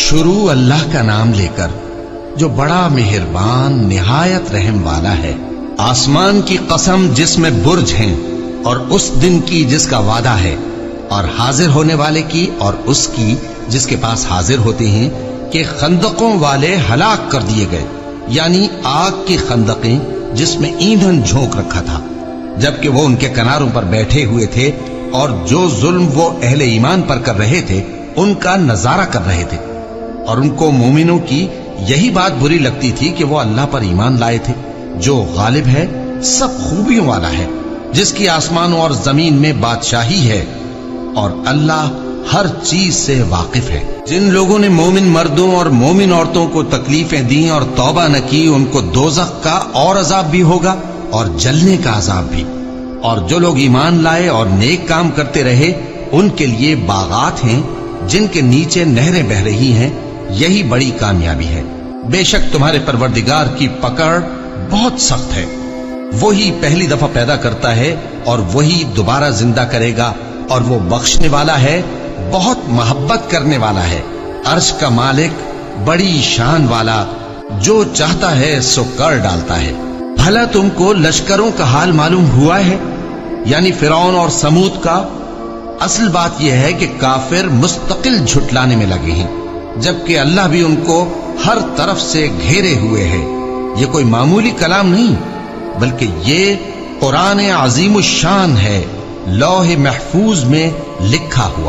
شروع اللہ کا نام لے کر جو بڑا مہربان نہایت رحم والا ہے۔ آسمان کی قسم جس میں برج ہیں، اور اس دن کی جس کا وعدہ ہے، اور حاضر ہونے والے کی اور اس کی جس کے پاس حاضر ہوتے ہیں، کہ خندقوں والے ہلاک کر دیے گئے، یعنی آگ کی خندقیں جس میں ایندھن جھونک رکھا تھا، جبکہ وہ ان کے کناروں پر بیٹھے ہوئے تھے اور جو ظلم وہ اہل ایمان پر کر رہے تھے ان کا نظارہ کر رہے تھے، اور ان کو مومنوں کی یہی بات بری لگتی تھی کہ وہ اللہ پر ایمان لائے تھے جو غالب ہے، سب خوبیوں والا ہے، جس کی آسمانوں اور زمین میں بادشاہی ہے، اور اللہ ہر چیز سے واقف ہے۔ جن لوگوں نے مومن مردوں اور مومن عورتوں کو تکلیفیں دیں اور توبہ نہ کی، ان کو دوزخ کا اور عذاب بھی ہوگا اور جلنے کا عذاب بھی، اور جو لوگ ایمان لائے اور نیک کام کرتے رہے ان کے لیے باغات ہیں جن کے نیچے نہریں بہ رہی ہیں، یہی بڑی کامیابی ہے۔ بے شک تمہارے پروردگار کی پکڑ بہت سخت ہے، وہی پہلی دفعہ پیدا کرتا ہے اور وہی دوبارہ زندہ کرے گا، اور وہ بخشنے والا ہے، بہت محبت کرنے والا ہے، عرش کا مالک، بڑی شان والا، جو چاہتا ہے سو کر ڈالتا ہے۔ بھلا تم کو لشکروں کا حال معلوم ہوا ہے، یعنی فرعون اور سمود کا؟ اصل بات یہ ہے کہ کافر مستقل جھٹلانے میں لگے ہیں، جبکہ اللہ بھی ان کو ہر طرف سے گھیرے ہوئے ہے۔ یہ کوئی معمولی کلام نہیں، بلکہ یہ قرآن عظیم الشان ہے، لوح محفوظ میں لکھا ہوا۔